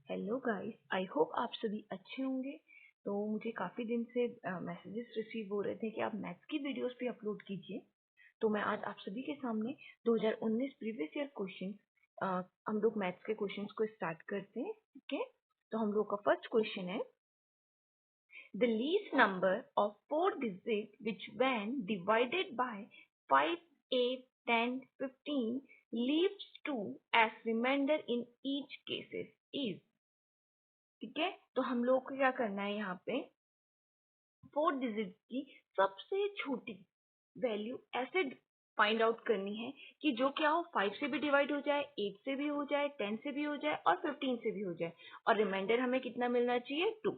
Hello guys, आई hope आप सभी अच्छे होंगे। तो मुझे काफ़ी दिन से मैसेजेस रिसीव हो रहे थे कि आप मैथ्स की वीडियोस भी अपलोड कीजिए। तो मैं आज आप सभी के सामने 2019 प्रीवियस ईयर क्वेश्चन हम लोग मैथ्स के क्वेश्चंस को स्टार्ट करते हैं। ठीक है, तो हम लोग का फर्स्ट क्वेश्चन है, the least number of 4 digit which when divided by 5, 8, 10, 15 leaves 2 as remainder in each cases is। ठीक है, तो हम लोग को क्या करना है, यहाँ पे 4 डिजिट की सबसे छोटी वैल्यू ऐसे फाइंड आउट करनी है कि जो क्या हो 5 से भी डिवाइड हो जाए, 8 से भी हो जाए, 10 से भी हो जाए और 15 से भी हो जाए, और रिमाइंडर हमें कितना मिलना चाहिए, 2।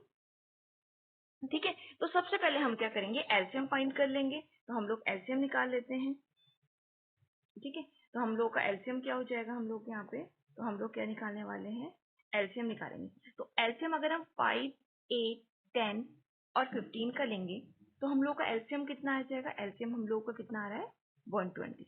ठीक है, तो सबसे पहले हम क्या करेंगे, एलसीएम फाइंड कर लेंगे। तो हम लोग एलसीएम निकाल लेते हैं। ठीक है, तो हम लोग का एलसीएम क्या हो जाएगा, हम लोग यहाँ पे, तो हम लोग क्या निकालने वाले हैं, एलसीएम निकालेंगे। तो एलसीएम अगर हम 5, 8, 10 और 15 का लेंगे तो हम लोग का एलसीएम कितना आ जाएगा, एलसीएम हम लोग का कितना आ रहा है, 120।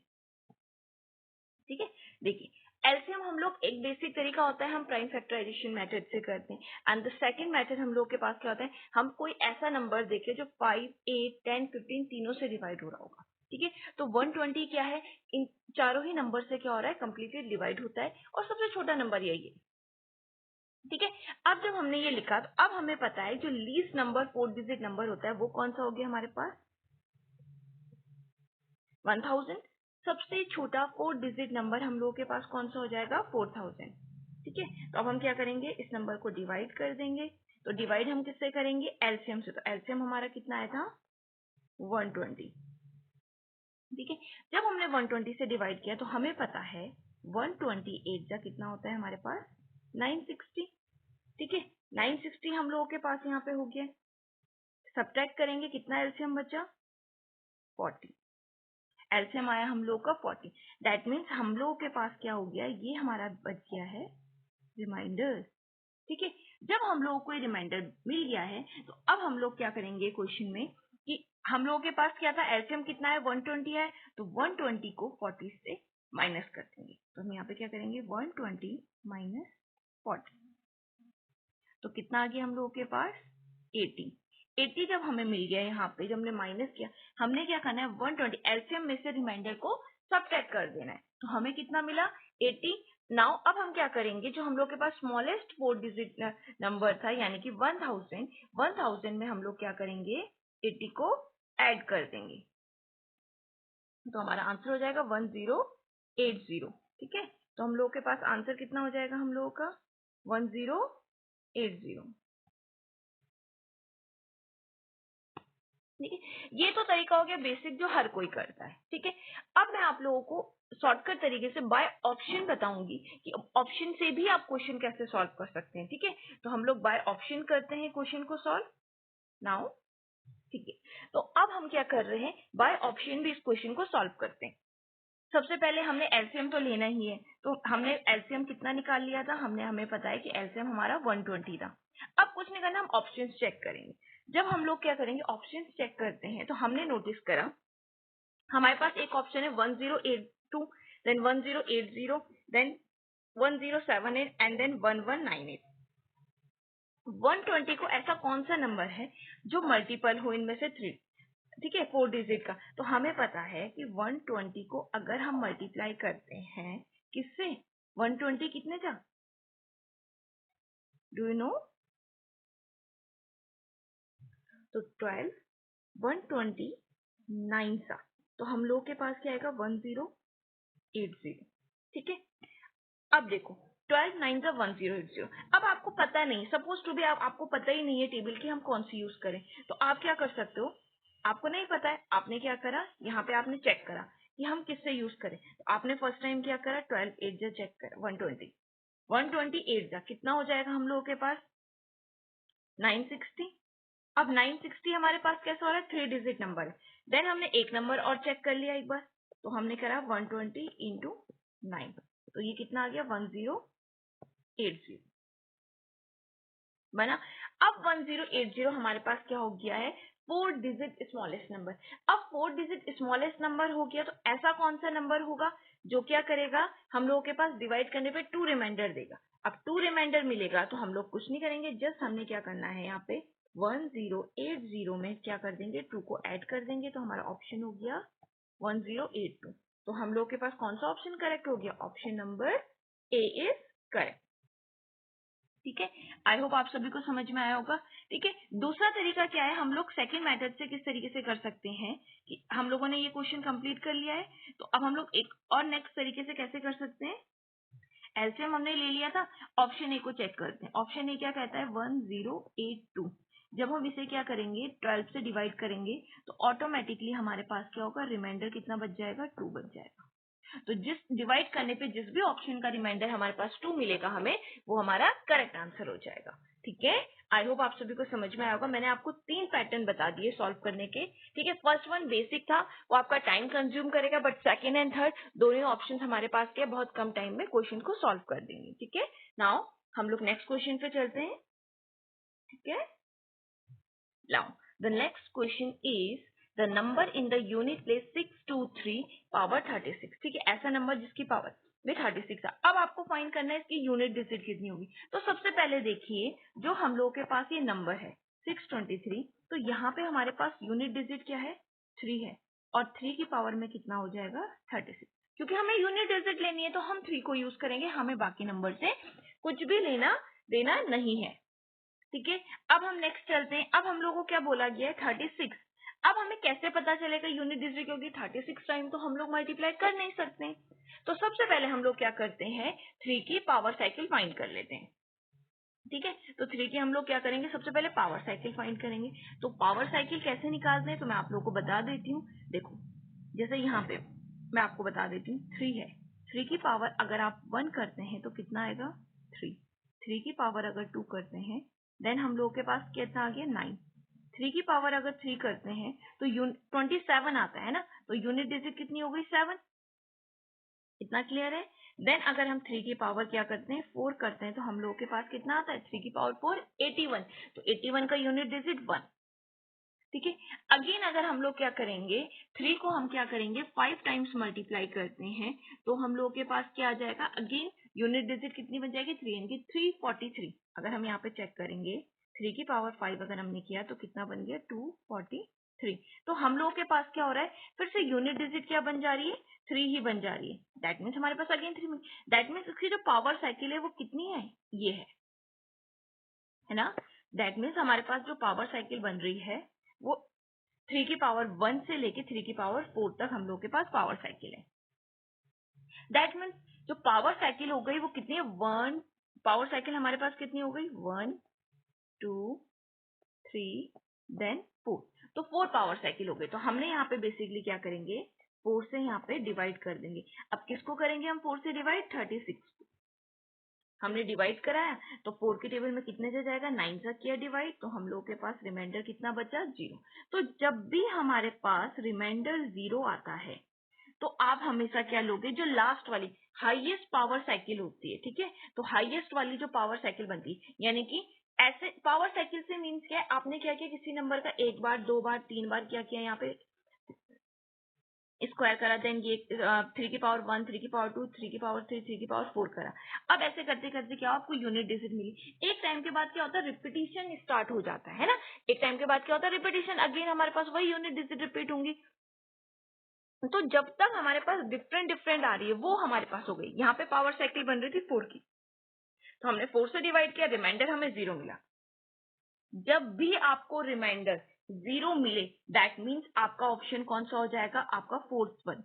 ठीक है, देखिए एलसीएम हम लोग एक बेसिक तरीका होता है, हम प्राइम फैक्टराइजेशन मेथड से करते हैं। एंड द सेकंड मेथड हम लोग के पास क्या होता है, हम कोई ऐसा नंबर देखें जो 5, 8, 10, 15 तीनों से डिवाइड हो रहा होगा। ठीक है, तो 120 क्या है, इन चारों ही नंबर से क्या हो रहा है, कंप्लीटली डिवाइड होता है, और सबसे छोटा नंबर यही है। ठीक है, अब जब हमने ये लिखा तो अब हमें पता है जो लीस्ट नंबर 4 डिजिट नंबर होता है वो कौन सा हो गया हमारे पास, 1000। सबसे छोटा 4 डिजिट नंबर हम लोगों के पास कौन सा हो जाएगा, 4000। ठीक है, तो अब हम क्या करेंगे, इस नंबर को डिवाइड कर देंगे। तो डिवाइड हम किससे करेंगे, एलसीएम से। तो एलसीएम हमारा कितना आया था, 120। ठीक है, जब हमने 120 से डिवाइड किया तो हमें पता है 128 जा कितना होता है हमारे पास, 960। ठीक है, 960 हम लोगों के पास यहाँ पे हो गया। सब्ट्रैक्ट करेंगे, कितना एलसीएम बचा, 40। एलसीएम आया हम लोग का 40। दैट मीन्स हम लोगों के पास क्या हो गया, ये हमारा बच गया है रिमाइंडर। ठीक है, जब हम लोगों को ये रिमाइंडर मिल गया है तो अब हम लोग क्या करेंगे क्वेश्चन में कि हम लोगों के पास क्या था, एलसीएम कितना है, 120 है, तो 120 को 40 से माइनस कर देंगे। तो हम यहाँ पे क्या करेंगे, 120 माइनस 40, तो कितना आ गया हम लोगों के पास, 80। 80 जब हमें मिल गया यहाँ पे, जब हमने माइनस किया, हमने क्या करना है, 120 एलसीएम में से रिमाइंडर को सब्ट्रैक्ट कर देना है। तो हमें कितना मिला, 80। नाउ अब हम क्या करेंगे, जो हम लोग के पास स्मॉलेस्ट 4 डिजिट नंबर था यानी कि 1000 में हम लोग क्या करेंगे, 80 को ऐड कर देंगे। तो हमारा आंसर हो जाएगा 1080। ठीक है, तो हम लोग के पास आंसर कितना हो जाएगा हम लोगों का, 1080। ठीक है, ये तो तरीका हो गया बेसिक जो हर कोई करता है। ठीक है, अब मैं आप लोगों को शॉर्टकट तरीके से बाय ऑप्शन बताऊंगी कि ऑप्शन से भी आप क्वेश्चन कैसे सॉल्व कर सकते हैं। ठीक है, तो हम लोग बाय ऑप्शन करते हैं क्वेश्चन को सॉल्व नाउ। ठीक है, तो अब हम क्या कर रहे हैं, बाय ऑप्शन भी इस क्वेश्चन को सॉल्व करते हैं। सबसे पहले हमने एलसीएम तो लेना ही है, तो हमने एलसीएम कितना निकाल लिया था, हमें पता है कि एलसीएम हमारा 120 था। अब कुछ नहीं करना, हम ऑप्शंस चेक करेंगे। जब हम लोग क्या करेंगे, ऑप्शंस चेक करते हैं, तो हमने नोटिस करा हमारे पास एक ऑप्शन है 1082, देन 1080, देन 1078 एंड देन 1198। 120 को ऐसा कौन सा नंबर है जो मल्टीपल हो इनमें से 3। ठीक है, 4 डिजिट का, तो हमें पता है कि 120 को अगर हम मल्टीप्लाई करते हैं किससे, 120 कितने का, डू यू नो, तो 12, 120, 9 सा, तो हम लोग के पास क्या आएगा, 1080। ठीक है, अब देखो 12 9 का 1080। अब आपको पता नहीं, सपोज टू भी आपको पता ही नहीं है टेबल की हम कौन सी यूज करें, तो आप क्या कर सकते हो, आपको नहीं पता है, आपने क्या करा, यहाँ पे आपने चेक करा कि हम किससे यूज करें। तो आपने फर्स्ट टाइम क्या करा, 12 8 जा चेक करा, 120, 128 जा कितना हो जाएगा हम लोगों के पास, 960। अब 960 हमारे पास कैसा हो रहा है, 3 डिजिट नंबर है। देन हमने एक नंबर और चेक कर लिया एक बार, तो हमने करा 120 इंटू 9, तो ये कितना आ गया, 1080 बना। अब 1080 हमारे पास क्या हो गया है, 4 डिजिट स्मॉलेस्ट नंबर। अब 4 डिजिट स्मॉलेस्ट नंबर हो गया, तो ऐसा कौन सा नंबर होगा जो क्या करेगा, हम लोगों के पास डिवाइड करने पे 2 रिमाइंडर देगा। अब 2 रिमाइंडर मिलेगा तो हम लोग कुछ नहीं करेंगे, जस्ट हमने क्या करना है यहाँ पे 1080 में क्या कर देंगे 2 को ऐड कर देंगे, तो हमारा ऑप्शन हो गया 1082। तो हम लोग के पास कौन सा ऑप्शन करेक्ट हो गया, option number A is correct. ठीक है, आई होप आप सभी को समझ में आया होगा। ठीक है, दूसरा तरीका क्या है, हम लोग सेकंड मेथड से किस तरीके से कर सकते हैं कि हम लोगों ने ये क्वेश्चन कंप्लीट कर लिया है, तो अब हम लोग एक और नेक्स्ट तरीके से कैसे कर सकते हैं। एलसीएम हमने ले लिया था, ऑप्शन ए को चेक करते हैं। ऑप्शन ए क्या कहता है 1082। जब हम इसे क्या करेंगे 12 से डिवाइड करेंगे तो ऑटोमेटिकली हमारे पास क्या होगा, रिमाइंडर कितना बच जाएगा 2 बच जाएगा। तो जिस डिवाइड करने पे जिस भी ऑप्शन का रिमाइंडर हमारे पास 2 मिलेगा हमें, वो हमारा करेक्ट आंसर हो जाएगा। ठीक है, आई होप आप सभी को समझ में आया होगा। मैंने आपको 3 पैटर्न बता दिए सॉल्व करने के। ठीक है, फर्स्ट वन बेसिक था, वो आपका टाइम कंज्यूम करेगा, बट सेकेंड एंड थर्ड दोनों ऑप्शन हमारे पास के बहुत कम टाइम में क्वेश्चन को सॉल्व कर देंगे। ठीक है, नाउ हम लोग नेक्स्ट क्वेश्चन पे चलते हैं। ठीक है, now the next question is the number in the unit place 623 power 36। ठीक है, ऐसा नंबर जिसकी पावर में 36 है। अब आपको फाइंड करना है इसकी यूनिट डिजिट कितनी होगी। तो सबसे पहले देखिए, जो हम लोगों के पास ये नंबर है 623, तो यहाँ पे हमारे पास यूनिट डिजिट क्या है 3 है, और 3 की पावर में कितना हो जाएगा 36। क्योंकि हमें यूनिट डिजिट लेनी है तो हम 3 को यूज करेंगे, हमें बाकी नंबर से कुछ भी लेना देना नहीं है। ठीक है, अब हम नेक्स्ट चलते हैं। अब हम लोगों को क्या बोला गया है 36। अब हमें कैसे पता चलेगा यूनिट डिजिट, क्योंकि 36 टाइम तो हम लोग मल्टीप्लाई कर नहीं सकते। तो सबसे पहले हम लोग क्या करते हैं 3 की पावर साइकिल फाइंड कर लेते हैं। ठीक है, तो 3 की हम लोग क्या करेंगे, सबसे पहले पावर साइकिल फाइंड करेंगे। तो पावर साइकिल कैसे निकालते हैं तो मैं आप लोगों को बता देती हूँ। देखो, जैसे यहाँ पे मैं आपको बता देती हूँ 3 है, 3 की पावर अगर आप 1 करते हैं तो कितना आएगा 3। 3 की पावर अगर 2 करते हैं देन हम लोगों के पास कितना आ गया 9। 3 की पावर अगर 3 करते हैं तो 27 आता है ना, तो यूनिट डिजिट कितनी हो गई 7। इतना क्लियर है। देन अगर हम 3 की पावर क्या करते हैं 4 करते हैं तो हम लोगों के पास कितना आता है 3 की पावर 4 81। तो 81 का यूनिट डिजिट 1। ठीक है, अगेन अगर हम लोग क्या करेंगे 3 को हम क्या करेंगे 5 टाइम्स मल्टीप्लाई करते हैं तो हम लोगों के पास क्या आ जाएगा, अगेन यूनिट डिजिट कितनी बन जाएगी 3, यानी 343। अगर हम यहाँ पे चेक करेंगे 3 की पावर 5 अगर हमने किया तो कितना बन गया 243। तो हम लोगों के पास क्या हो रहा है, फिर से यूनिट डिजिट क्या बन जा रही है 3 ही बन जा रही है। दैट मीन्स हमारे पास अगेन 3। दैट मीन्स इसकी जो पावर साइकिल है वो कितनी है, ये है ना। दैट मीन्स हमारे पास जो पावर साइकिल बन रही है वो 3 की पावर 1 से लेके 3 की पावर 4 तक हम लोग के पास पावर साइकिल है। दैट मीन्स जो पावर साइकिल हो गई वो कितनी है 1। पावर साइकिल हमारे पास कितनी हो गई 1 2 3 देन 4। तो 4 पावर साइकिल हो गई। तो हमने यहाँ पे बेसिकली क्या करेंगे 4 से यहाँ पे डिवाइड कर देंगे। अब किसको करेंगे हम 4 से डिवाइड 36। हमने डिवाइड कराया तो 4 के टेबल में कितने से जाएगा 9 से किया डिवाइड, तो हम लोग के पास रिमाइंडर कितना बचा 0। तो जब भी हमारे पास रिमाइंडर 0 आता है तो आप हमेशा क्या लोगे, जो लास्ट वाली हाईएस्ट पावर साइकिल होती है। ठीक है, तो हाईएस्ट वाली जो पावर साइकिल बनती है, यानी कि ऐसे पावर साइकिल से मीन्स क्या है, आपने क्या किया किसी नंबर का 1 बार 2 बार 3 बार क्या किया यहाँ पे स्क्वायर करा, देन ये 3 की पावर 1 3 की पावर 2 3 की पावर 3 3 की पावर 4 करा। अब ऐसे करते करते क्या आपको यूनिट डिजिट मिली। एक टाइम के बाद क्या होता है रिपीटिशन स्टार्ट हो जाता है ना। एक टाइम के बाद क्या होता है रिपीटिशन, अगेन हमारे पास वही यूनिट डिजिट रिपीट होंगी। तो जब तक हमारे पास डिफरेंट डिफरेंट आ रही है वो हमारे पास हो गई। यहाँ पे पावर साइकिल बन रही थी 4 की, तो हमने 4 से डिवाइड किया, रिमाइंडर हमें 0 मिला। जब भी आपको रिमाइंडर 0 मिले दैट मीन्स आपका ऑप्शन कौन सा हो जाएगा, आपका फोर्थ वन।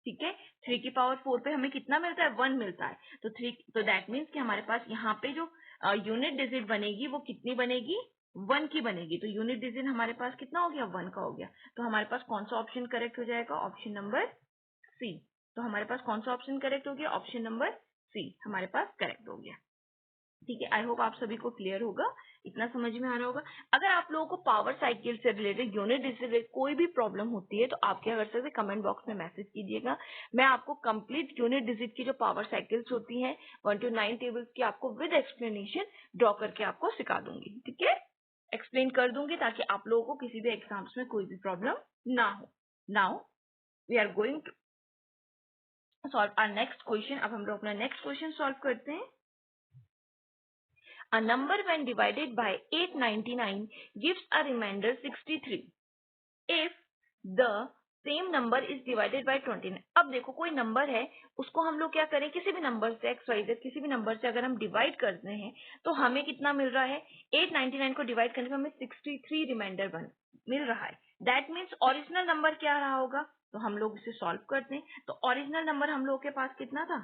ठीक है, 3 की पावर 4 पे हमें कितना मिलता है 1 मिलता है। तो 3, तो दैट मीन्स कि हमारे पास यहाँ पे जो यूनिट डिजिट बनेगी वो कितनी बनेगी 1 की बनेगी। तो यूनिट डिजिट हमारे पास कितना हो गया 1 का हो गया। तो हमारे पास कौन सा ऑप्शन करेक्ट हो जाएगा, ऑप्शन नंबर सी। तो हमारे पास कौन सा ऑप्शन करेक्ट हो गया, ऑप्शन नंबर सी हमारे पास करेक्ट हो गया। ठीक है, आई होप आप सभी को क्लियर होगा, इतना समझ में आ रहा होगा। अगर आप लोगों को पावर साइकिल से रिलेटेड यूनिट डिजिट से रिलेटेड कोई भी प्रॉब्लम होती है तो आप क्या कर सकते हैं, कमेंट बॉक्स में मैसेज कीजिएगा। मैं आपको कंप्लीट यूनिट डिजिट की जो पावर साइकिल्स होती हैं 1 to 9 टेबल्स की आपको विद एक्सप्लेनेशन ड्रॉ करके आपको सिखा दूंगी। ठीक है, एक्सप्लेन कर दूंगी ताकि आप लोगों को किसी भी एग्जाम्स में कोई भी प्रॉब्लम ना हो। Now we are going to solve our next question. अब हम लोग अपना नेक्स्ट क्वेश्चन सॉल्व करते हैं। A number when divided by 899 gives a remainder 63 if the same number is divided by 29. अब देखो कोई नंबर है, उसको हम लोग क्या करें, किसी भी नंबर से XYZ किसी भी नंबर से अगर हम डिवाइड करते हैं तो हमें कितना मिल रहा है, 899 को डिवाइड करने पर हमें 63 रिमाइंडर मिल रहा है. दैट मीन्स ओरिजिनल नंबर क्या रहा होगा. तो हम लोग इसे सॉल्व करते हैं. तो ओरिजिनल नंबर हम लोग के पास कितना था,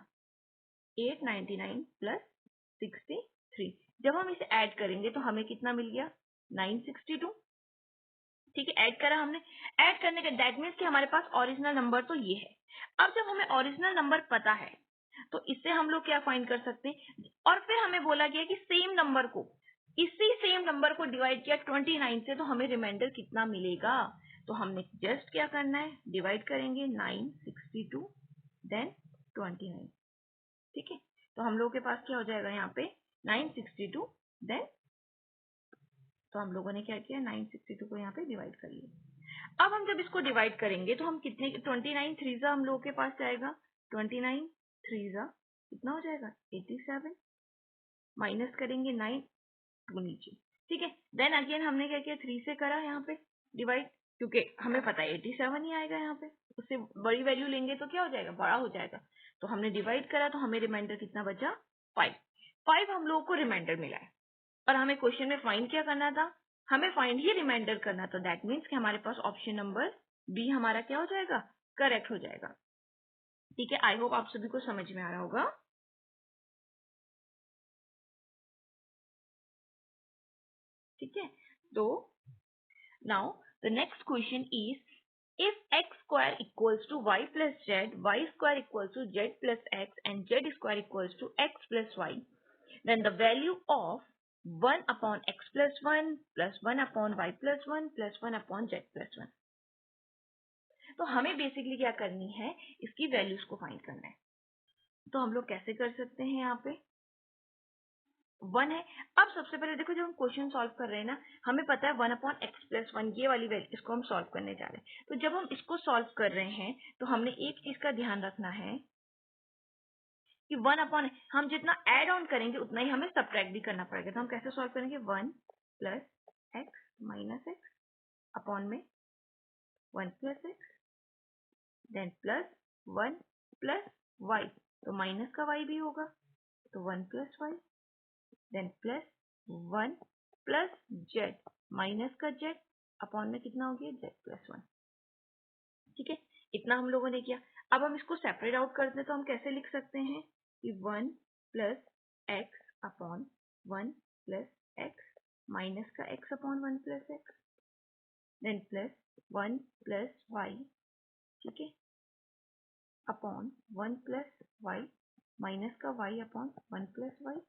899 प्लस 63. जब हम इसे ऐड करेंगे तो हमें कितना मिल गया, 962. ठीक है, ऐड करा हमने. ऐड करने का दैट मीन्स कि हमारे पास ओरिजिनल नंबर तो ये है. अब जब हमें ओरिजिनल नंबर पता है तो इससे हम लोग क्या फाइंड कर सकते हैं, और फिर हमें बोला गया कि इसी सेम नंबर को डिवाइड किया 29 से तो हमें रिमाइंडर कितना मिलेगा. तो हमने जस्ट क्या करना है, डिवाइड करेंगे 962 देन 29. ठीक है, तो हम लोगों के पास क्या हो जाएगा यहाँ पे 962 देन, तो हम लोगों ने क्या किया, 962 को यहाँ पे डिवाइड कर लिया. अब हम जब इसको डिवाइड करेंगे तो हम कितने, 29 थ्रीजा हम लोगों के पास जाएगा, 29 थ्रीजा कितना हो जाएगा 87, माइनस करेंगे 9 टू नीचे. ठीक है, देन अगेन हमने क्या किया, 3 से करा यहाँ पे डिवाइड, क्योंकि हमें पता है 87 ही आएगा यहाँ पे, उससे बड़ी वैल्यू लेंगे तो क्या हो जाएगा, बड़ा हो जाएगा. तो हमने डिवाइड करा तो हमें रिमाइंडर कितना बचा, 5 हम लोगों को रिमाइंडर मिला है. और हमें क्वेश्चन में फाइंड क्या करना था, हमें फाइंड ही रिमाइंडर करना था. दैट मीन्स कि हमारे पास ऑप्शन नंबर बी हमारा क्या हो जाएगा, करेक्ट हो जाएगा. ठीक है, आई होप आप सभी को समझ में आ रहा होगा. ठीक है, तो now the next question is, if x square equals to y plus z, y square equals to z plus x and z square equals to x plus y, then the value of 1 upon x plus 1 plus 1 upon y plus 1 plus 1 upon z plus 1. तो हमें basically क्या करनी है, इसकी values को find करना है. तो हम लोग कैसे कर सकते हैं, यहाँ पे 1 है. अब सबसे पहले देखो, जब हम क्वेश्चन सॉल्व कर रहे हैं ना, हमें पता है 1 अपॉन एक्स प्लस 1, ये वाली वैल्यू, इसको हम सॉल्व करने जा रहे हैं. तो जब हम इसको सॉल्व कर रहे हैं तो हमने एक चीज का ध्यान रखना है कि 1 अपॉन, हम जितना ऐड ऑन करेंगे उतना ही हमें सब्ट्रैक्ट भी करना पड़ेगा. तो हम कैसे सॉल्व करेंगे, 1 plus x minus x upon में 1 plus x, then plus 1 plus y, तो माइनस का वाई भी होगा, तो 1 plus y, then plus 1 plus z, minus का जेड अपॉन में कितना हो गया, जेड प्लस 1. ठीक है, इतना हम लोगों ने किया. अब हम इसको सेपरेट आउट करते हैं तो हम कैसे लिख सकते हैं कि 1 plus x upon 1 plus x minus का x upon 1 plus x, then plus 1 plus y, ठीक है, अपॉन 1 प्लस वाई माइनस का वाई अपॉन 1 प्लस वाई.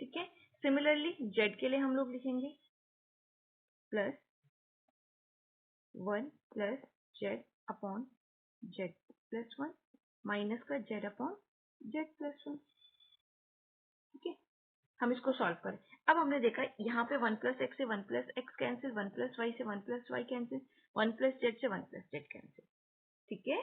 ठीक है, सिमिलरली जेड के लिए हम लोग लिखेंगे plus 1 plus z upon z plus 1 minus का जेड अपॉन जेड प्लस 1. ठीक है, हम इसको सॉल्व करें. अब हमने देखा यहाँ पे 1 प्लस एक्स से 1 plus x cancel, 1 plus y से 1 plus y cancel, 1 plus z से 1 प्लस जेड कैंसिल. ठीक है,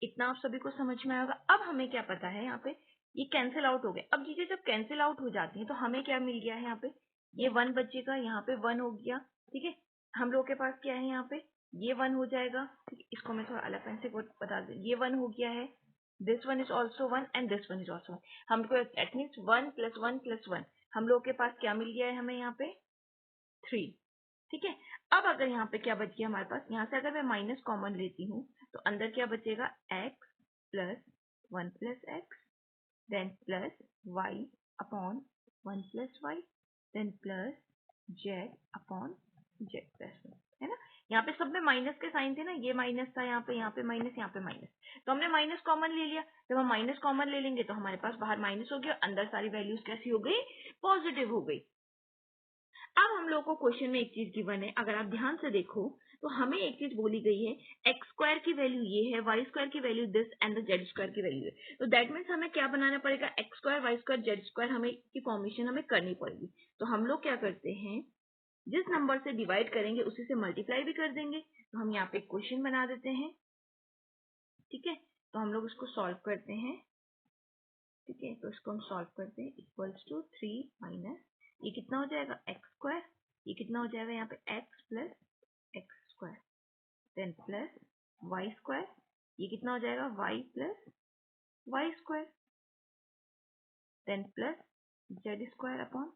इतना आप सभी को समझ में आएगा. अब हमें क्या पता है, यहाँ पे ये कैंसिल आउट हो गए. अब चीजें जब कैंसिल आउट हो जाती हैं तो हमें क्या मिल गया है, यहाँ पे ये 1 बचेगा, यहाँ पे 1 हो गया. ठीक है, हम लोग के पास क्या है, यहाँ पे ये 1 हो जाएगा. ठीक है, इसको मैं थोड़ा अलग पेन से बता दूं, ये 1 हो गया है, this one is also 1 and this one is also 1. हमको एट मीन्स 1 प्लस 1 प्लस 1, हम लोग के पास क्या मिल गया है, हमें यहाँ पे 3. ठीक है, अब अगर यहाँ पे क्या बच गया हमारे पास, यहाँ से अगर मैं माइनस कॉमन लेती हूँ तो अंदर क्या बचेगा, x plus 1 plus x, then plus y upon 1 plus y, then plus z upon z plus 1. है ना, यहाँ पे सब में माइनस के साइन थे ना, ये माइनस था, यहाँ पे माइनस, यहाँ पे माइनस, तो हमने माइनस कॉमन ले लिया. जब हम माइनस कॉमन ले लेंगे तो हमारे पास बाहर माइनस हो गया, अंदर सारी वैल्यूज कैसी हो गई, पॉजिटिव हो गई. अब हम लोग को क्वेश्चन में एक चीज गिवन है, अगर आप ध्यान से देखो तो हमें एक चीज बोली गई है, एक्स स्क्वायर की वैल्यू ये है, वाई स्क्वायर की value this and the z square की वैल्यू है. तो दैट मीन्स हमें क्या बनाना पड़ेगा, x square y square z square हमें की फॉर्मेशन हमें करनी पड़ेगी. तो हम लोग क्या करते हैं, जिस नंबर से डिवाइड करेंगे उसी से मल्टीप्लाई भी कर देंगे. तो हम यहाँ पे क्वेश्चन बना देते हैं. ठीक है, तो हम लोग इसको सॉल्व करते हैं. ठीक है, तो इसको हम सॉल्व करते हैं। इक्वल्स टू 3 माइनस ये कितना हो जाएगा एक्स स्क्वायर, ये कितना हो जाएगा यहाँ पे x plus x square, then plus y square, ये कितना हो जाएगा y plus y square, then plus z square upon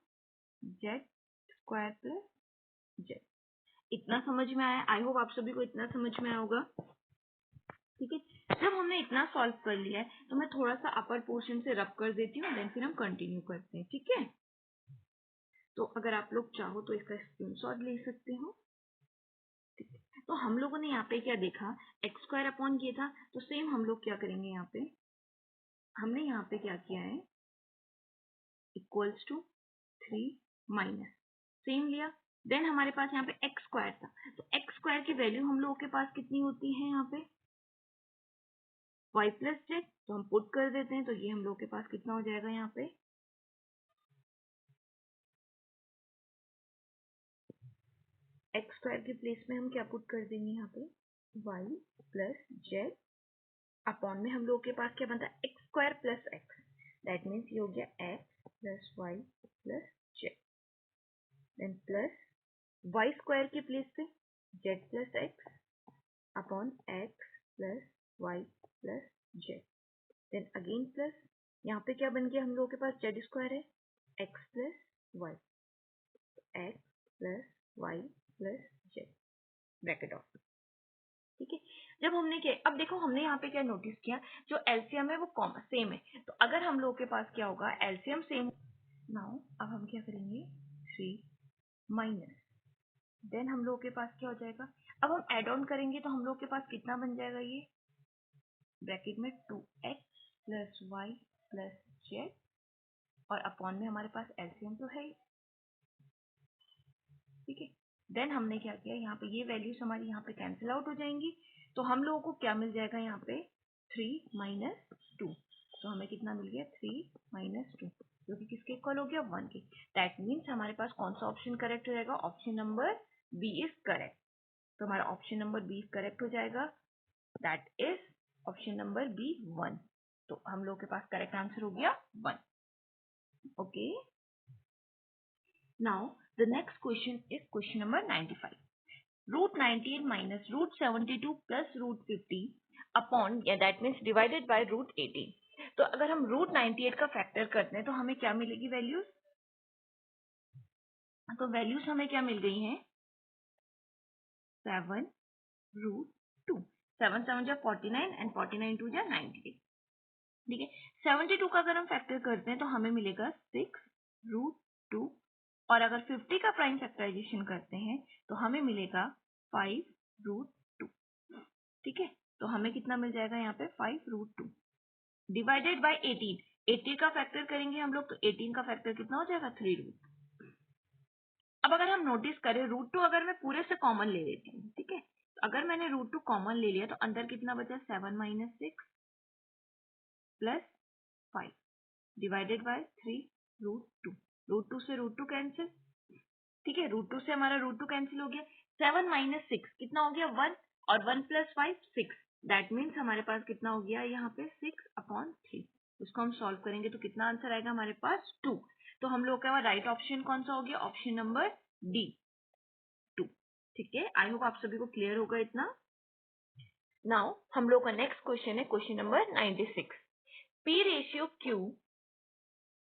z square plus z. इतना समझ में आया? आई होप आप सभी को इतना समझ में आया होगा। ठीक है, जब हमने इतना सॉल्व कर लिया है तो मैं थोड़ा सा अपर पोर्शन से रब कर देती हूँ, देन फिर हम कंटिन्यू करते हैं। ठीक है, तो अगर आप लोग चाहो तो इसका स्क्रीनशॉट ले सकते हो। ठीक है, तो हम लोगों ने यहाँ पे क्या देखा, एक्स स्क्वायर अपॉन किया था, तो सेम हम लोग क्या करेंगे, यहाँ पे हमने यहाँ पे क्या किया है, इक्वल्स टू 3 माइनस सेम लिया, देन हमारे पास यहाँ पे एक्स स्क्वायर था, तो एक्स स्क्वायर की वैल्यू हम लोगों के पास कितनी होती है यहाँ पे वाई प्लस जेड, तो हम पुट कर देते हैं, तो ये हम लोग के पास कितना हो जाएगा यहाँ पे एक्स स्क्वायर के प्लेस में हम क्या पुट कर देंगे यहाँ पे वाई प्लस जेड अपॉन में हम लोग के पास क्या बनता है x square plus x, that means ये हो गया x plus y plus z, then plus y square के प्लेस पे z plus x upon x plus y plus z, then again plus यहाँ पे क्या बन गया हम लोगों के पास जेड स्क्वायर है x plus y, x plus y plus z bracket of. ठीक है, जब हमने क्या, अब देखो हमने यहाँ पे क्या नोटिस किया, जो एलसीएम है वो कॉमन सेम है, तो अगर हम लोगों के पास क्या होगा एलसीएम सेम, नाउ अब हम क्या करेंगे 3 माइनस, देन हम लोगों के पास क्या हो जाएगा, अब हम एड ऑन करेंगे तो हम लोग के पास कितना बन जाएगा, ये ब्रैकेट में 2x plus y plus z और अपॉन में हमारे पास एलसीएम तो है ही। ठीक है, देन हमने क्या किया, यहाँ पे ये वैल्यूज हमारी यहाँ पे कैंसिल आउट हो जाएंगी, तो हम लोगों को क्या मिल जाएगा यहाँ पे 3 माइनस 2, तो हमें कितना मिल गया 3 माइनस 2, जो कि किसके इक्वल हो गया 1 के। दैट मीन्स हमारे पास कौन सा ऑप्शन करेक्ट हो जाएगा, option number B is correct, तो हमारा ऑप्शन नंबर बी करेक्ट हो जाएगा, that is option number B 1, तो हम लोग के पास करेक्ट आंसर हो गया 1। Okay, now the next question is question number 95. Root 98 minus root 72 plus root 50 upon, yeah, that means divided by root 18. तो अगर हम root 98 का फैक्टर करते हैं तो हमें क्या मिलेगी वैल्यूज, तो वैल्यूज हमें क्या मिल गई हैं 7 root 2, 7 7 जा 49 एंड 49 2 जा 98। ठीक है, 72 का अगर हम फैक्टर करते हैं तो हमें मिलेगा 6 रूट 2, और अगर 50 का प्राइम फैक्टराइजेशन करते हैं तो हमें मिलेगा 5 रूट 2। ठीक है, तो हमें कितना मिल जाएगा यहाँ पे 5 रूट 2 डिवाइडेड बाय 18, 80 का फैक्टर करेंगे हम लोग तो 18 का फैक्टर कितना हो जाएगा 3 रूट। अब अगर हम नोटिस करें रूट 2 अगर मैं पूरे से कॉमन ले लेती हूँ, ठीक है, तो अगर मैंने रूट 2 कॉमन ले लिया तो अंदर कितना बचा 7 minus 6 plus 5 divided by 3 root 2, root 2 से रूट 2 कैंसिल। ठीक है, रूट 2 से हमारा रूट 2 कैंसिल हो गया, 7 माइनस 6 कितना हो गया 1, और 1 प्लस 5 6, दैट मीन्स हमारे पास कितना हो गया यहाँ पे 6 अपॉन 3। उसको हम सॉल्व करेंगे तो कितना आंसर आएगा हमारे पास 2, तो हम लोग का राइट ऑप्शन कौन सा हो गया, ऑप्शन नंबर डी 2। ठीक है, आई होप आप सभी को क्लियर होगा इतना। नाउ हम लोग का नेक्स्ट क्वेश्चन है question number 96। P ratio Q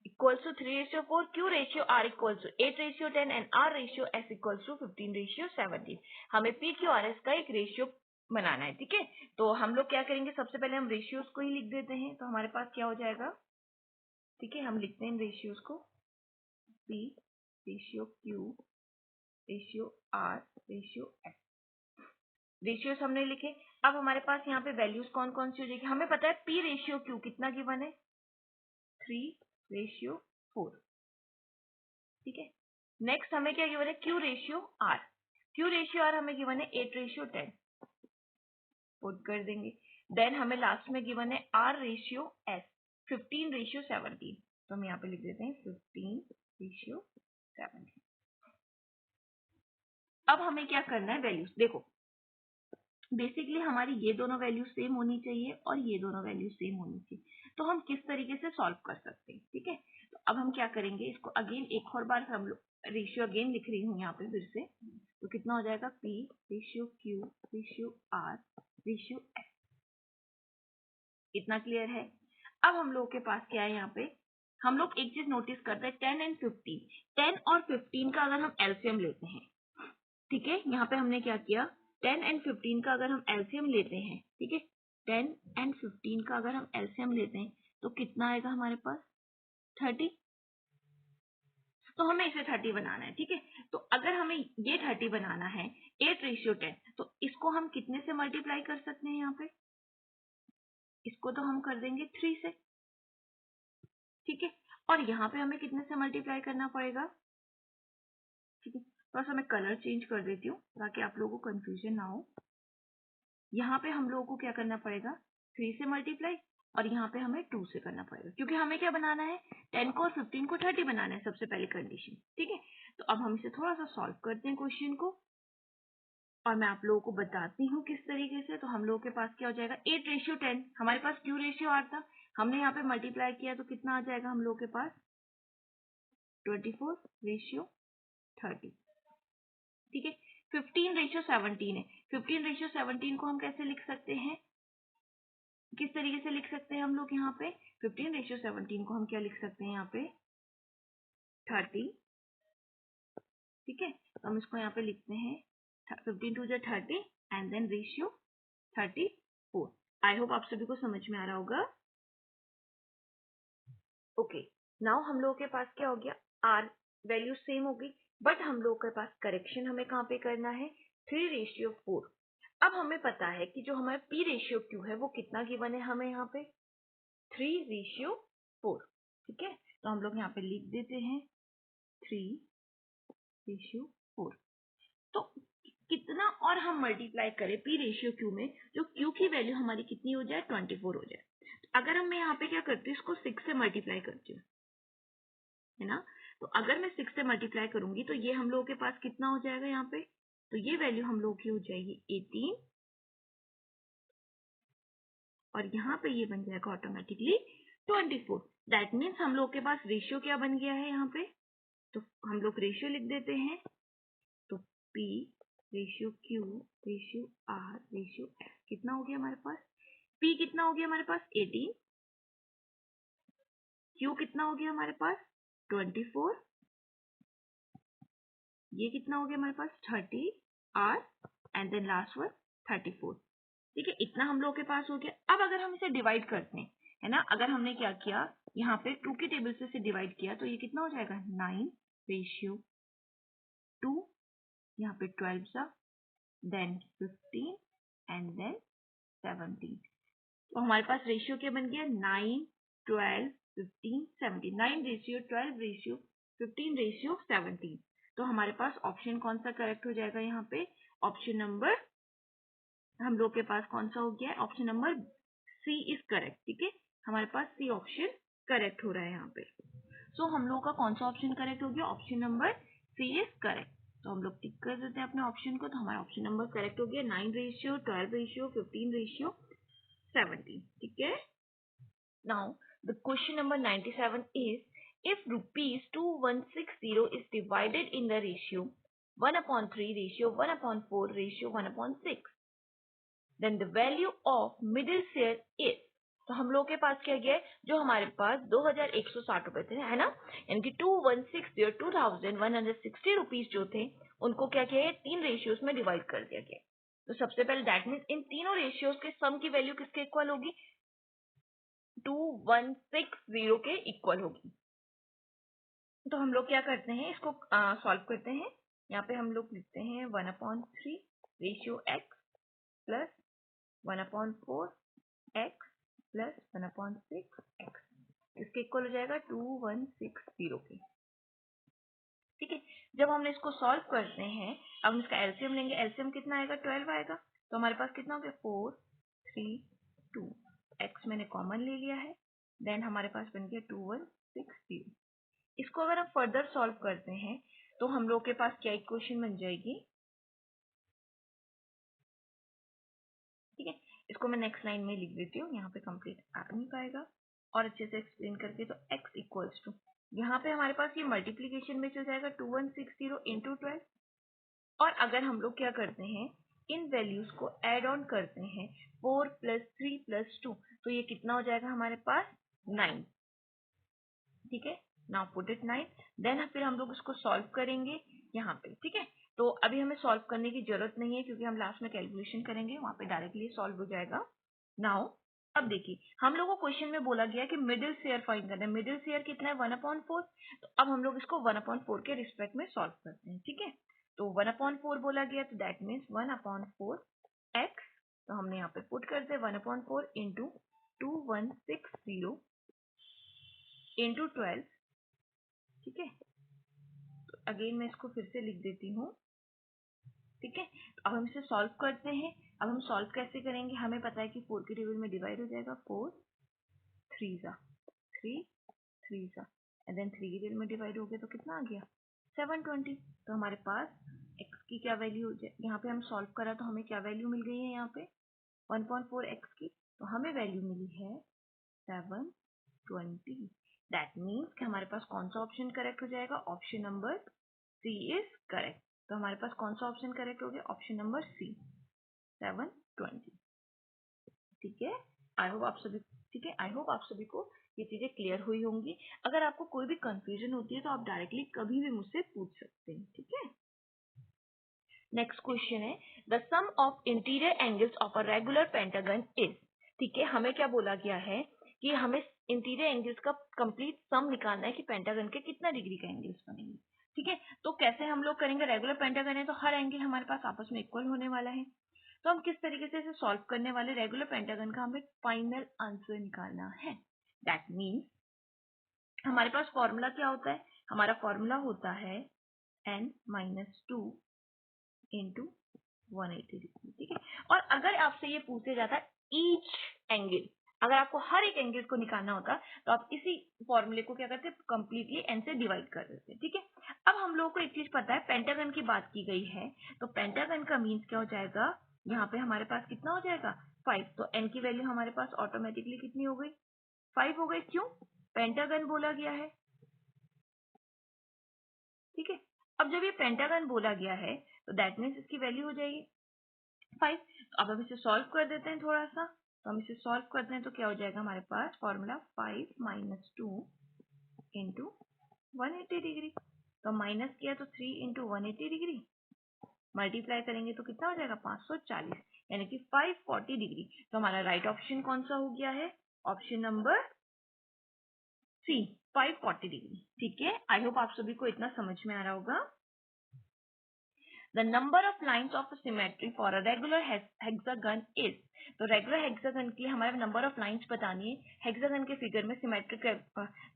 equals to 3:4, Q ratio R equals to 8:10 and R ratio S equals to 15:17। हमें P Q R S का एक रेशियो बनाना है। ठीक है, तो हम लोग क्या करेंगे, सबसे पहले हम रेशियोज को ही लिख देते हैं, तो हमारे पास क्या हो जाएगा, ठीक है, हम लिखते हैं रेशियोज को, P ratio Q ratio R ratio S, ratios हमने लिखे। अब हमारे पास यहाँ पे वैल्यूज कौन कौन सी हो जाएगी, हमें पता है P रेशियो Q कितना गिवन है 3:4। ठीक है, नेक्स्ट हमें क्या गिवन है Q ratio R, Q ratio R हमें गिवन है 8:10 पुट कर देंगे, देन हमें लास्ट में गिवन है आर रेशियो एस 15:17, तो हम यहाँ पे लिख देते हैं 15:17। अब हमें क्या करना है वैल्यूज, देखो बेसिकली हमारी ये दोनों वैल्यू सेम होनी चाहिए और ये दोनों वैल्यू सेम होनी चाहिए, तो हम किस तरीके से सॉल्व कर सकते हैं। ठीक है, तो अब हम क्या करेंगे, इसको अगेन एक और बार हम लोग रेशियो अगेन लिख रही हूँ यहाँ पे फिर से। तो कितना हो जाएगा, P ratio Q ratio R ratio S। इतना क्लियर है। अब हम लोग के पास क्या है, यहाँ पे हम लोग एक चीज नोटिस करते हैं, 10 एंड 15, 10 और 15 का अगर हम एलसीएम लेते हैं, ठीक है, यहाँ पे हमने क्या किया, 10 एंड 15 का अगर हम एलसीएम लेते हैं, ठीक है, 10 एंड 15 का अगर हम एलसीएम लेते हैं तो कितना आएगा हमारे पास, 30। तो हमें इसे 30 बनाना है। ठीक है, तो अगर हमें ये 30 बनाना है 8:10, तो इसको हम कितने से मल्टीप्लाई कर सकते हैं, यहाँ पे इसको तो हम कर देंगे 3 से। ठीक है, और यहाँ पे हमें कितने से मल्टीप्लाई करना पड़ेगा। ठीक है, थोड़ा सा मैं कलर चेंज कर देती हूँ ताकि आप लोगों को कंफ्यूजन ना हो। यहाँ पे हम लोगों को क्या करना पड़ेगा, 3 से मल्टीप्लाई, और यहाँ पे हमें 2 से करना पड़ेगा, क्योंकि हमें क्या बनाना है, 10 को और 15 को 30 बनाना है, सबसे पहले कंडीशन। ठीक है, तो अब हम इसे थोड़ा सा सॉल्व करते हैं क्वेश्चन को, और मैं आप लोगों को बताती हूँ किस तरीके से। तो हम लोगों के पास क्या हो जाएगा, 8:10, हमारे पास Q रेशियो R था, हमने यहाँ पे मल्टीप्लाई किया तो कितना आ जाएगा हम लोग के पास, 24:30। ठीक है, 15:17 है, 15:17 को हम कैसे लिख सकते हैं, किस तरीके से लिख सकते हैं हम लोग यहाँ पे, 15:17 को हम क्या लिख सकते हैं यहाँ पे, 30। ठीक है, तो हम इसको यहाँ पे लिखते हैं 15×2 = 30 and then ratio 34। I hope आप सभी को समझ में आ रहा होगा। ओके, नाउ हम लोगों के पास क्या हो गया, आर वैल्यू सेम होगी, बट हम लोगों के पास करेक्शन हमें कहाँ पे करना है, 3:4। अब हमें पता है कि जो हमारा P रेशियो Q है वो कितना गिवन है हमें यहाँ पे, 3:4। ठीक है, तो हम लोग यहाँ पे लिख देते हैं 3:4। तो कितना और हम मल्टीप्लाई करें P रेशियो Q में, जो Q की वैल्यू हमारी कितनी हो जाए, 24 हो जाए। अगर हम मैं यहाँ पे क्या करती हूँ, इसको 6 से मल्टीप्लाई करती हूँ, है ना। तो अगर मैं 6 से मल्टीप्लाई करूंगी तो ये हम लोगों के पास कितना हो जाएगा यहाँ पे, तो ये वैल्यू हम लोग की हो जाएगी 18, और यहाँ पे ये बन जाएगा ऑटोमेटिकली 24। दैट मीन्स हम लोग के पास रेशियो क्या बन गया है यहाँ पे, तो हम लोग रेशियो लिख देते हैं, तो P ratio Q ratio R ratio S कितना हो गया हमारे पास, P कितना हो गया हमारे पास 18, Q कितना हो गया हमारे पास 24, ये कितना हो गया हमारे पास 30, R and then last one 34। ठीक है, इतना हम लोग के पास हो गया। अब अगर हम इसे डिवाइड करते हैं, है ना, अगर हमने क्या किया, यहाँ पे 2 की टेबल से डिवाइड किया तो ये कितना हो जाएगा, 9:2, यहाँ पे 12 सा, देन 15 एंड देन 17। तो हमारे पास रेशियो क्या बन गया, 9, 12, 15, 17, 9:12, 15, 17। तो हमारे पास ऑप्शन कौन सा करेक्ट हो जाएगा, यहाँ पे ऑप्शन नंबर हम लोग के पास कौन सा हो गया, option number C is correct. ठीक है, हमारे पास सी ऑप्शन करेक्ट हो रहा है यहाँ पे। सो हम लोग का कौन सा ऑप्शन करेक्ट हो गया, option number C is correct. तो हम लोग टिक कर देते हैं अपने ऑप्शन को, तो हमारा ऑप्शन नंबर करेक्ट हो गया, 9:12, 15:17। ठीक है, now the question number 97 is, if rupees 2160 is divided in the ratio 1/3, ratio 1/4, ratio 1/6, then the value of middle share is। तो हम लोग के पास क्या गया है, जो हमारे पास 2160 रुपए थे, है ना, यानी कि 2160 रुपीज जो थे उनको क्या किया है, 3 रेशियोज में डिवाइड कर दिया गया। तो सबसे पहले दैट मीन्स इन तीनों रेशियोज के सम की वैल्यू किसके इक्वल होगी, 2160 के इक्वल होगी। तो हम लोग क्या करते हैं, इसको सॉल्व करते हैं। यहाँ पे हम लोग लिखते हैं 1/3 ratio x plus 1/4 x plus 1/6 x, इसके इक्वल हो जाएगा 2160 के। ठीक है, जब हमने इसको सॉल्व करते हैं, अब इसका एलसीएम लेंगे, एलसीएम कितना आएगा, 12 आएगा। तो हमारे पास कितना हो गया, 4, 3, 2, x मैंने कॉमन ले लिया है, देन हमारे पास बन गया 2160। इसको अगर हम फर्दर सॉल्व करते हैं तो हम लोग के पास क्या इक्वेशन बन जाएगी। ठीक है, इसको मैं नेक्स्ट लाइन में लिख देती हूँ, यहाँ पे कंप्लीट आ नहीं पाएगा। और अच्छे से एक्सप्लेन करके, तो x इक्वल्स टू, यहाँ पे हमारे पास ये मल्टीप्लीकेशन में चल जाएगा 2160 इंटू 12। और अगर हम लोग क्या करते हैं, इन वैल्यूज को ऐड ऑन करते हैं 4 + 3 + 2, तो ये कितना हो जाएगा हमारे पास 9। ठीक है, नाउ पुट इट 9। देन फिर हम लोग इसको सॉल्व करेंगे यहाँ पे। ठीक है, तो अभी हमें सॉल्व करने की जरूरत नहीं है क्योंकि हम लास्ट में कैलकुलेशन करेंगे, वहां पे डायरेक्टली सॉल्व हो जाएगा। नाउ अब देखिए, हम लोगों को क्वेश्चन में बोला गया कि मिडिल शेयर फाइंड करना है। मिडिल शेयर कितना है 1/4। तो अब हम लोग इसको 1/4 के रिस्पेक्ट में सॉल्व करते हैं। ठीक है, तो 1/4 बोला गया, तो दैट मीन्स 1/4 x। तो हमने यहाँ पे पुट करते हैं 1/4 इंटू 2160 इंटू 12। ठीक है, तो अगेन मैं इसको फिर से लिख देती हूँ। ठीक है, तो अब हम इसे सॉल्व करते हैं। अब हम सॉल्व कैसे करेंगे, हमें पता है कि 4 के टेबल में डिवाइड हो जाएगा, 4 3 सा 3 3 सा, एंड देन 3 के टेबल में डिवाइड हो गया तो कितना आ गया 720। तो हमारे पास x की क्या वैल्यू हो जाए, यहाँ पे हम सॉल्व करा तो हमें क्या वैल्यू मिल गई है, यहाँ पे 1/4 x की, तो हमें वैल्यू मिली है 720। दैट मीन्स कि हमारे पास कौन सा ऑप्शन करेक्ट हो जाएगा, option number C is correct. तो हमारे पास कौन सा ऑप्शन करेक्ट हो गया, ऑप्शन नंबर सी 720। ठीक है, आई होप आप सभी, ठीक है, आई होप आप सभी को ये चीजें क्लियर हुई होंगी। अगर आपको कोई भी कंफ्यूजन होती है तो आप डायरेक्टली कभी भी मुझसे पूछ सकते हैं। ठीक है, नेक्स्ट क्वेश्चन है the sum of interior angles of a regular pentagon is. ठीक है, हमें क्या बोला गया है कि हमें इंटीरियर एंगल्स का कंप्लीट सम निकालना है कि पेंटागन के कितना डिग्री का एंगल्स बनेंगे। ठीक है, तो कैसे हम लोग करेंगे, रेगुलर पेंटागन है तो हर एंगल हमारे पास आपस में इक्वल होने वाला है। तो हम किस तरीके से इसे सॉल्व करने वाले, रेगुलर पेंटागन का हमें फाइनल आंसर निकालना है। दैट मीन्स हमारे पास फॉर्मूला क्या होता है, हमारा फॉर्मूला होता है n-2 इंटू 180 डिग्री। ठीक है, और अगर आपसे ये पूछे जाता है ईच एंगल, अगर आपको हर एक एंगल को निकालना होता तो आप इसी फॉर्मूले को क्या करते, कंप्लीटली एन से डिवाइड कर देते। ठीक है, अब हम लोगों को एक चीज पता है, पेंटागन की बात की गई है, तो पेंटागन का मीन्स क्या हो जाएगा, यहाँ पे हमारे पास कितना हो जाएगा 5। तो एन की वैल्यू हमारे पास ऑटोमेटिकली कितनी हो गई 5 हो गई, क्यों, पेंटागन बोला गया है। ठीक है, अब जब ये पेंटागन बोला गया है तो दैट मीन्स इसकी वैल्यू हो जाएगी 5। तो अब हम इसे सॉल्व कर देते हैं थोड़ा सा, तो हम इसे सॉल्व करते हैं तो क्या हो जाएगा हमारे पास फॉर्मूला 5 - 2 इंटू 180 डिग्री। तो माइनस किया तो 3 इंटू 180 डिग्री, मल्टीप्लाई करेंगे तो कितना हो जाएगा 540, यानी कि 540 डिग्री। तो हमारा राइट ऑप्शन कौन सा हो गया है, ऑप्शन नंबर सी 540 डिग्री। ठीक है, आई होप आप सभी को इतना समझ में आ रहा होगा। The number of lines of symmetry for a regular hexagon is। तो रेगुलर हेक्सागन के लिए हमारे नंबर ऑफ लाइंस बतानी है। हेक्सागन के फिगर में सिमेट्रिक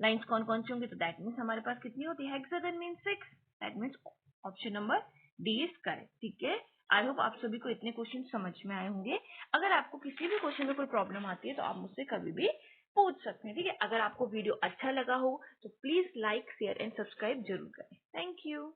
लाइंस कौन कौन सी होंगी, तो दैट मीन्स हमारे पास कितनी होती है, hexagon means 6। That means option number D is correct. ठीक है, आई होप आप सभी को इतने क्वेश्चन समझ में आए होंगे। अगर आपको किसी भी क्वेश्चन में कोई प्रॉब्लम आती है तो आप मुझसे कभी भी पूछ सकते हैं। ठीक है, अगर आपको वीडियो अच्छा लगा हो तो please like share and subscribe जरूर करें। Thank you.